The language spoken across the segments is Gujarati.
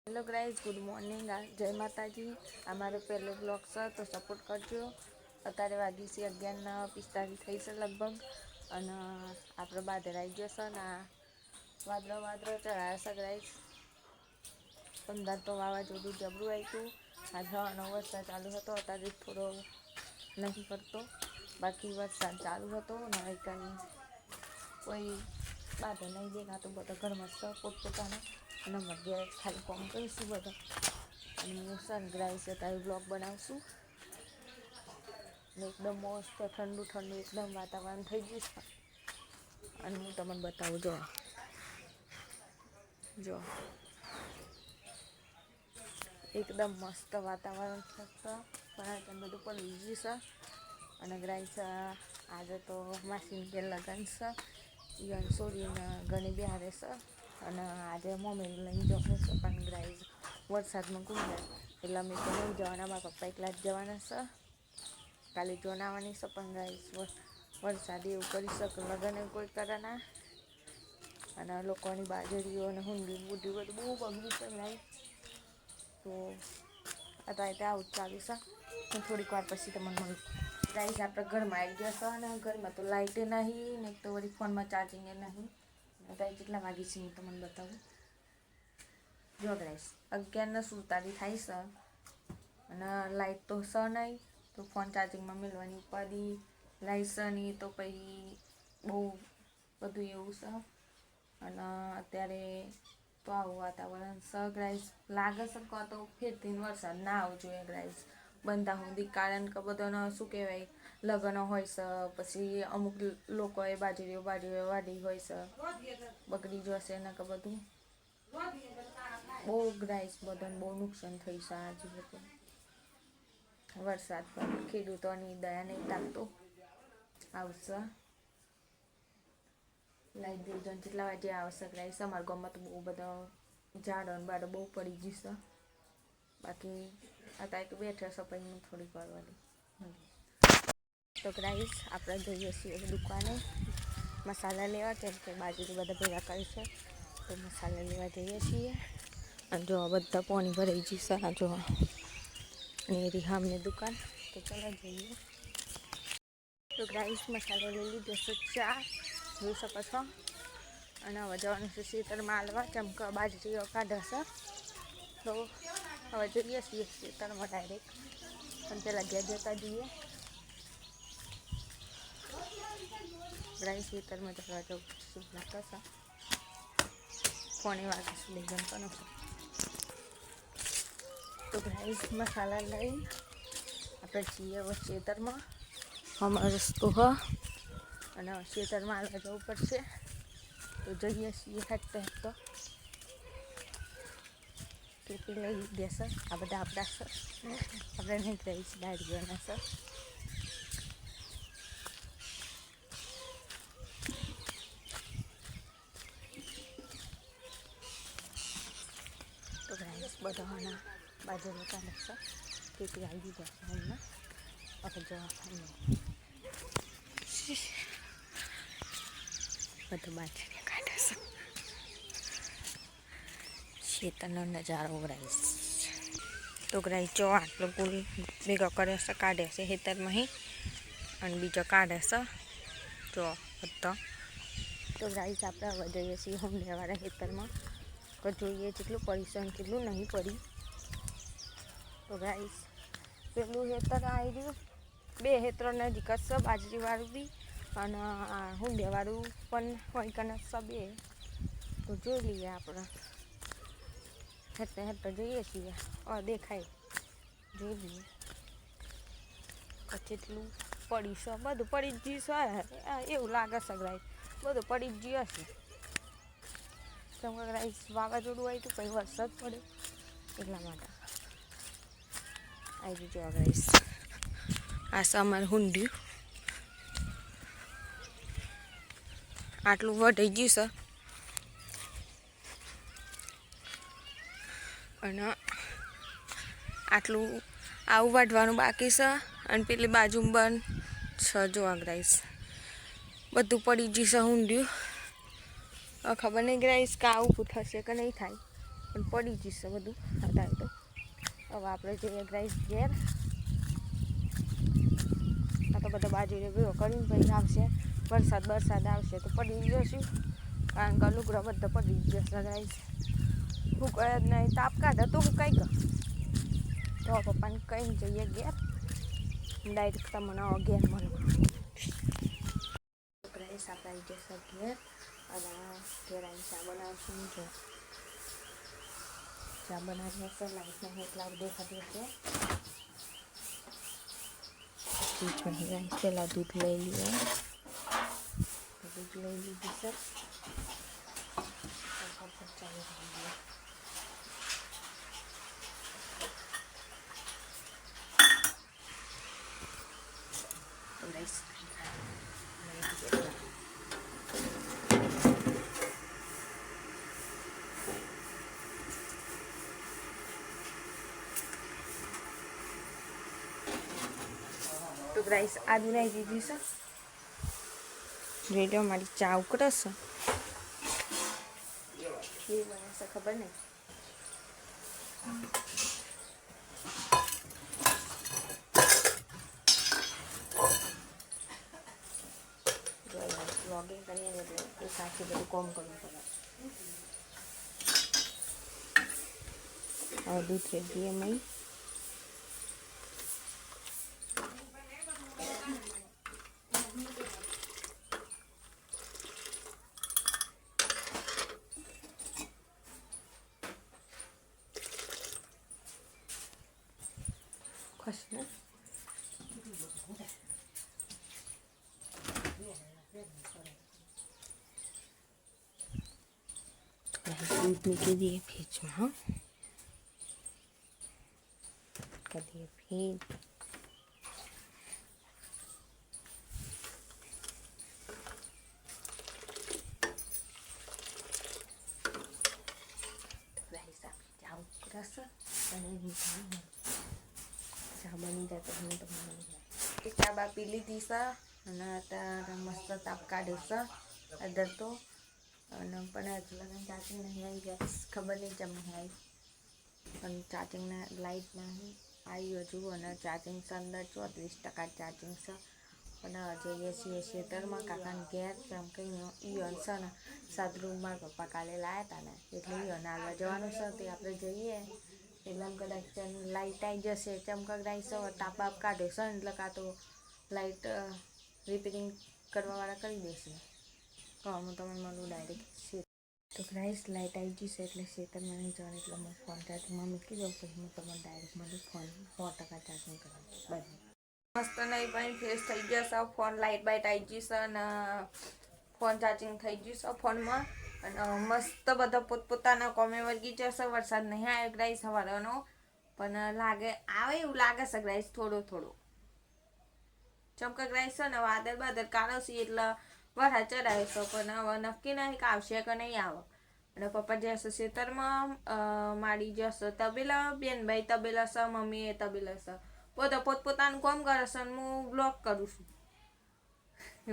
हेलो गाइस, गुड मॉर्निंग, जय माताजी। અમારો પહેલો બ્લોગ છે તો સપોર્ટ કરજો। અત્યારે વાગી છે 11:45 થઈ છે લગભગ, અને આપણે બાદર આવી ગયો છે ને વાદળો ચડાવે છે ગાઈસ। 15 તો વાવાઝોડું જબરું આવ્યું હતું। આ હવાનો વરસાદ ચાલુ હતો, અત્યારે થોડો નથી પડતો, બાકી વરસાદ ચાલુ હતો ને કંઈ કોઈ બાદર નહીં દેખાતું, બધા ઘરમાં છે પોતપોતાના, અને મગ્યા ખાલી કોમ કરીશું બધા, અને હું સનગ્રાઈસ અત્યારે બ્લોગ બનાવશું ને એકદમ મસ્ત ઠંડુ એકદમ વાતાવરણ થઈ ગયું છે। અને હું તમને બતાવું, જો એકદમ મસ્ત વાતાવરણ છે, પણ બધું પડી ગયું છે। અને ગ્રાઈસ આજે તો માસીને ઘેર લગન છે, ઈવન સોરીને ઘણી બિહારે છે, અને આજે મમ્મી લઈને જવાનું છે, પણ ગ્રાઈસ વરસાદમાં ગુંજાય એટલે અમે તો નહીં જવાના, મારા પપ્પા એકલા જ જવાના છે। કાલે જોન આવવાની છે, પણ ગ્રાઈસ વરસાદ એવું કરી શકે, લગન એવું કોઈ કરે ના, અને લોકોની બાજરીઓ અને હુંડી બુડી બધું બહુ બગડ્યું છે ગાઈસ। તો અત્યારે આવું જ ચાલુ છે, હું થોડીક વાર પછી તમને મળું। ગાઈસ આપણે ઘરમાં આવી ગયા છે, અને ઘરમાં તો લાઇટે નહીં ને, એક તો વળી ફોનમાં ચાર્જિંગ નહીં। અત્યારે કેટલા વાગી છે હું તમને બતાવું, જો ગાઈસ 11:47 થાય છે, અને લાઇટ તો છે નહીં, તો ફોન ચાર્જિંગમાં મેળવાની ઉપાડી, લાઇટ છે નહીં તો પછી બહુ બધું એવું છે। અને અત્યારે તો આવું વાતાવરણ છે ગાઈસ, લાગે છે કે તો ફેરથી વરસાદ ના આવવો જોઈએ ગાઈસ બનતા સુધી, કારણ કે બધાને શું કહેવાય લગ્ન હોય છે, પછી અમુક લોકોએ બાજરીઓ વાડી હોય છે, બગડી જશે ને કે બધું બહુ ગાઈસ બધાને બહુ નુકસાન થઈ છે। આજે વરસાદ પર ખેડૂતોની દયા નહીં લાગતો, આવશે લાઈટ બિલ જેટલા વાગે આવશે ગાઈસ। અમારા ગામમાં તો બહુ બધા ઝાડો બાડો બહુ પડી ગયું છે, બાકી અત્યારે તો બેઠા છે, પછી હું થોડીક વાર વાળી તો ગાઈસ આપણે જઈએ છીએ દુકાને મસાલા લેવા, કેમ કે બાજરી બધા ભેગા કરી છે, તો મસાલા લેવા જઈએ છીએ। અને જો બધા પાણી ભરાઈ ગયું છે, જો અને રિહામની દુકાન, તો ચાલો જઈએ। તો ગાઈસ મસાલો લઈ લીધો છે, ચા જોઈ શકો છો, અને હવે જવાનું છે ખેતરમાં હાલવા, કેમ કે બાજરીઓ કાઢે છે, તો હવે જઈએ છીએ ખેતરમાં ડાયરેક્ટ, પણ પહેલાં ઘેર જતા જઈએ ગાઈસ। ખેતરમાં જવા જવું શું લાગે છે, ફોને વાગે છે લઈ જમ પણ તો ગાઈસ મસાલા લઈ આપણે જઈએ હવે ખેતરમાં, અમારો રસ્તો હ, અને ખેતરમાં હાલવા જવું પડશે, તો જઈએ છીએ હેઠતો કેટલી લઈ દેશે, આ બધા આપણા છે, આપણે નહીં રહીશ દાડીઓના છે। તો ગાઈસ બધાના બાજુમાં કાઢે છે, કેટલી આવી જશે હમણાં, આપણે જવા થાય બધું બાજરી કાઢે છે, ખેતરનો નજારો ગાઈસ। તો ગાઈસ જો આટલો કુલ ભેગો કર્યો છે, કાઢે છે ખેતરમાં, અને બીજો કાઢે છે જો બધો। તો ગાઈસ આપણે હવે જઈએ છીએ હુંડિયાવાળા ખેતરમાં, તો જોઈએ જેટલું પડી છે અને કેટલું નહીં પડી। તો ગાઈસ પેલું ખેતર આવી રહ્યું, બે ખેતરો નજીક જ છે, બાજરીવાળું બી અને હુંડિયાવાળું પણ હોય કને છે બે, તો જોઈ લઈએ આપણે, હેઠે જઈએ છીએ, દેખાય જોઈ લઈએ કેટલું પડી છે, બધું પડી જ ગયું છે એવું લાગે છે ગાઈસ, બધું પડી જ ગયું હશે, કેમ કે ગાઈસ વાવાઝોડું આવ્યું હતું, પછી વરસાદ પડ્યો એટલા માટે આવી જો ગાઈસ। આ છે અમારું હુંડિયું, આટલું વઢાઈ ગયું છે, અને આટલું આવું વાઢવાનું બાકી છે, અને પેલી બાજુમાં બંધ છે જો ગાઈસ, બધું પડી ગયું છે હુંડિયું। ખબર નહીં ગાઈસ કે આવું થશે કે નહીં થાય, પણ પડી જશે બધું અત્યારે તો. હવે આપણે જઈએ ગાઈસ ઘેર. આ તો બધા બાજુએ ભેગો કરીને પછી આવશે. વરસાદ આવશે તો પડી જશું, કારણ કે લુગડા બધા પડી જશે ગાઈસ. હુકાય જ નહીં, તાપ કાઢે તો હુકાઈ ગયો. તો પપ્પાને કહીને જઈએ ઘેર, ડાયરેક્ટ તમને ઘેર મળો. ગાઈસ આપણે આવી જશે ઘેર, અને ઘેર આવીને ચા બનાવશું. જો ચા બનાવીએ છે, લાઈટના એટલા દેખાતી હશે. પહેલાં દૂધ લઈ લઈએ, દૂધ લઈ લીધું છે. તો ગાઈસ આદુ નાખી દીધું છે. જોઈ લો મારી ચા ઉકળે છે. એ બને છે ખબર નહીં. વ્લોગિંગ કરીએ એટલે એ સાથે બધું કોમ કરવું પડે. હવે દૂધ ફેર દઈએ મય. ખુશ ને दूध निकल दिए फ्रिज में. हाँ कर दिए फ्रिज. ચા બની જાય તો હું તમને ચા બા પી લીધી છે, અને અત્યારે મસ્ત તાપ કાઢે છે અદર તો. અને પણ હજુ લગન ચાર્જિંગ નહીં આવી જાય, ખબર નહીં જમ નહીં આવી, પણ ચાર્જિંગને લાઇટ નહીં આવી હજુ. અને ચાર્જિંગ છે અંદર 34% ચાર્જિંગ છે. પણ જઈએ છીએ ખેતરમાં કાકાને ઘેર, જેમ કે ઈયોન છે ને સાદરૂમમાં પપ્પા કાલે લાવ્યા હતા ને, એટલે ઈયોન હાલવા જવાનું છે. તે આપણે જઈએ એટલે કદાચ લાઇટ આવી જશે. ચમકડાઈ છે, તાપ બાપ કાઢે છે ને, એટલે કાં તો લાઇટ રિપેરિંગ કરવાવાળા કરી દેશે. તો હું તમને મળું ડાયરેક્ટ. તો ગાઈસ લાઇટ આવી જશે એટલે ખેતરમાં નહીં જવાનું, એટલે હું ફોન ચાર્જિંગમાં મૂકી દઉં. પછી હું તમને ડાયરેક્ટ મળું. ફોન 100% ચાર્જિંગ કરવાનું બધું મસ્ત નહીં, પણ ફ્રેશ થઈ જશે. ફોન લાઇટ બાઇટ આવી જશે અને ફોન ચાર્જિંગ થઈ જશે ફોનમાં. અને મસ્ત બધા પોતપોતાના કોમે વર્ગી જશે. વરસાદ નહીં આવ્યો ગાઈસ સવારનો, પણ લાગે આવે એવું લાગે છે ગાઈસ થોડો થોડો ચમક ગાઈસ છે ને. વાદળ બાદળ કાળો છે એટલે વરસાદ ચડાવે છે, પણ હવે નક્કી નહીં કે આવશે કે નહીં આવે. અને પપ્પા જશે ખેતરમાં, માડી જશે તબેલા, બેનભાઈ તબેલા છે, મમ્મી એ તબેલા છે. બધા પોતપોતાનું કોમ કરે છે, હું બ્લોગ કરું છું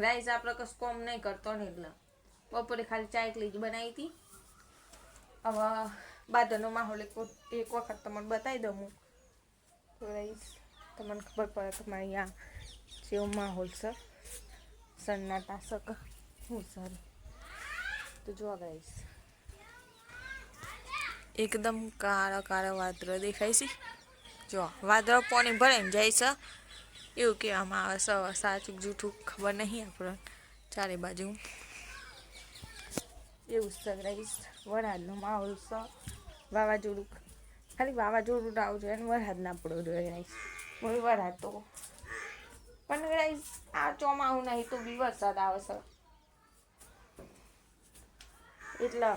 ગાઈસ. આપણે કશું કોમ નહીં કરતો ને, એટલે બપોરે ખાલી ચા એકલી જ બનાવી હતી. હવે બાદરનો માહોલ એક વખત તમને બતાવી દઉં હું, તો ગાઈસ તમને ખબર પડે કે મારે અહીંયા જેવો માહોલ છે. સન્નાટા શક હું સર તો જો ગાઈસ એકદમ કાળા કાળા વાદળો દેખાય છે. જો વાદળો પાણી ભરાઈને જાય છે એવું કહેવામાં આવે છે. સાચું જૂઠું ખબર નહીં આપણે, ચારે બાજુ એવું છે ગાઈસ. વરસાદનો માહોલ છે. વાવાઝોડું ખાલી વાવાઝોડું આવવું જોઈએ અને વરસાદ ના પડવો જોઈએ ગાઈસ. વરસાદ તો પણ ગાઈસ આ ચોમાસું નહીં તો બી વરસાદ આવે છે એટલે.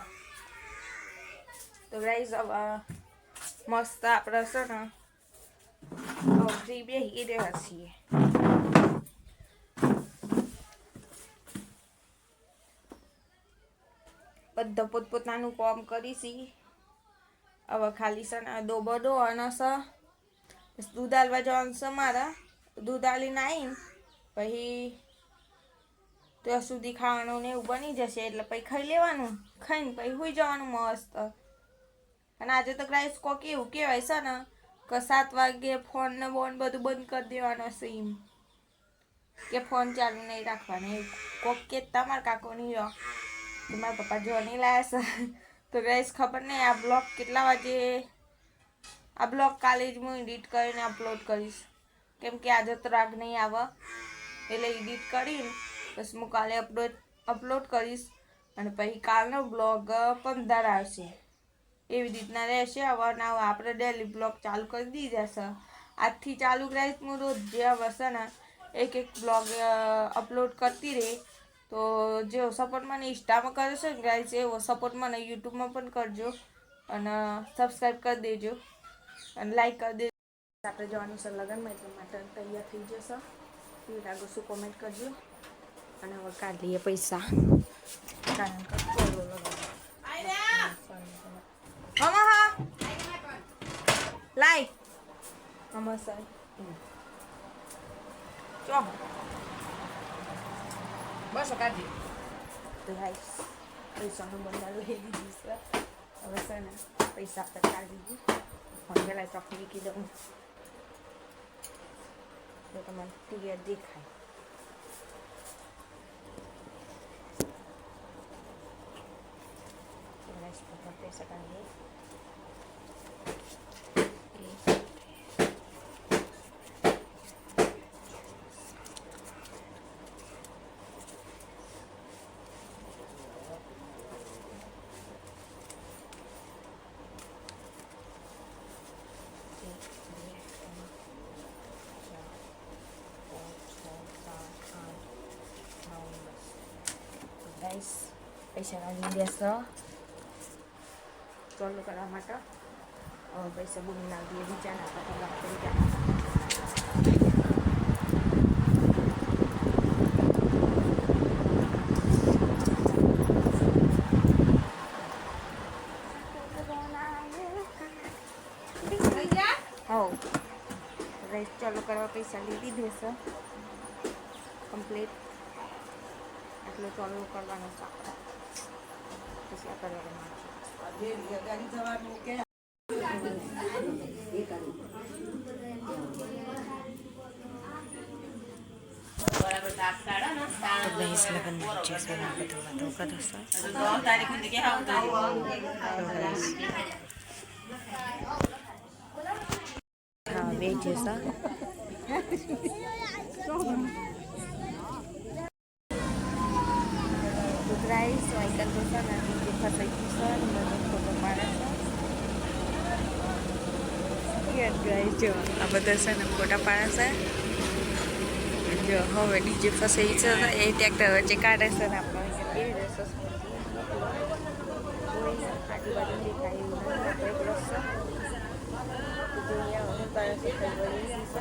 તો ગાઈસ હવે મસ્ત આપણે છે ને ફ્રી બેસી રહ્યા છીએ. બધા પોતપોતાનું કામ કરી છીએ. હવે ખાલી છે ને ડોબો અને છે દૂધ આલવા જવાનું છે મારા. દૂધ આલીને આવીને પછી ત્યાં સુધી ખાવાનું ને એવું બની જશે, એટલે પછી ખાઈ લેવાનું. ખાઈને પછી સુઈ જવાનું મસ્ત. અને આજે તો ગાઈસ કોક એવું કહેવાય છે ને કે 7 વાગે ફોન ને બોન બધું બંધ કરી દેવાનો છે એમ કે ફોન ચાલુ નહીં રાખવાનો કોક કે તમારા કાકો નહીં રહ્યો મારા પપ્પા જો નહીં લાયા છે તો ગાઈસ ખબર નહીં આ બ્લોગ કેટલા વાગે આ બ્લોગ કાલે જ હું એડિટ કરીને અપલોડ કરીશ કેમ કે આજે તો રાગ નહીં આવે એટલે એડિટ કરીને બસ હું કાલે અપલોડ કરીશ અને પછી કાલનો બ્લોગ 15 આવશે એવી રીતના રહેશે અવારનવાર આપણે ડેલી બ્લોગ ચાલુ કરી દીધા છે આજથી ચાલુ કરીશ હું રોજ જે આવશે ને એક બ્લોગ અપલોડ કરતી રહી તો જેવો સપોર્ટ મને ઇન્સ્ટામાં કરે છે ને ગાઈસ એવો સપોર્ટ મને યુટ્યુબમાં પણ કરજો અને સબસ્ક્રાઈબ કરી દેજો અને લાઈક કરી દેજો આપણે જવાનું છે લગ્નમાં એટલે માટે તૈયાર થઈ જશે કેવું લાગુ શું કોમેન્ટ કરજો અને હવે કાઢી લઈએ પૈસા કારણ કે હા લાઈ આમાં સર ચો બસ કાઢી તો ગાઈસ પૈસાનું બંધાર લઈ લીધું છે હવે છે ને પૈસા આપણે કાઢી દીધું ફોન પેલા ચોક મૂકી દઉં તો તમને ક્લિયર દેખાય પૈસા કાઢીએ ગાઈસ પૈસા કાઢી દેશો ચાલુ કરવા માટે પૈસા બૂમ ના દઈએ બીજાના વાત કરી જાય રેસ ચાલુ કરવા પૈસા લીધી દેશે કમ્પ્લીટ એટલે ચાલુ કરવાનો છે પૈસા કરવાના jasa guys ikan dosa nanti dipakai pisah dan foto panas lihat guys jo apa dosa dan foto panas jo હવે ડીજે ફસાઈ છે એ ટ્રેક્ટર વચ્ચે કાઢે છે ને આપણે કેવી રસ કોઈ આજુબાજુ દેખાય એવું નથી આપણે એક રસ જોઈએ હું તારે શીખવાડી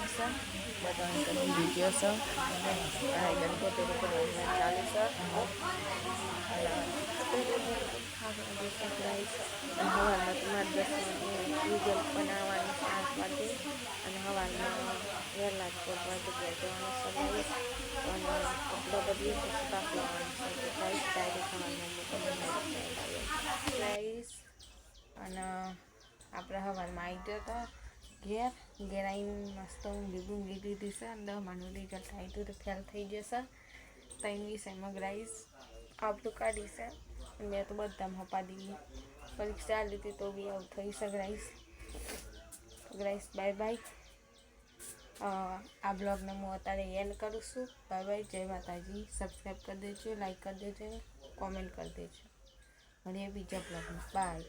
છે બધા વિડીયો છે ગણપતિ ચાલુ છે હવારમાં તમારે 10 વિડીયો બનાવવાનું 7 વાગે અને હવારમાં વહેલા જ પહોંચવા જગ્યાએ જવાનું સગાઈ અને કપડો બદલી પછી પાક લેવાનું છે પ્રાઇસ ડાયરેક્ટ હવારમાં પ્રાઇસ અને આપણે હવારમાં આવી ગયો હતો ઘેર આવીને મસ્ત ઊંઘી દીધી છે અને 10 માનું રિઝલ્ટ આવ્યું તો ફેલ થઈ જશે 3 વિષયમાં ગ્રાઈસ આવતું કાઢી છે મેં તો બધામાં હપા દીધી પરીક્ષા આ લીધી તો બી આવું થઈ છે ગ્રાઈસ બાય બાય આ બ્લોગને હું અત્યારે એન્ડ કરું છું બાય બાય જય માતાજી સબસ્ક્રાઈબ કરી દેજો લાઈક કરી દેજો કોમેન્ટ કરી દેજો મળીએ બીજા બ્લોગમાં. બાય.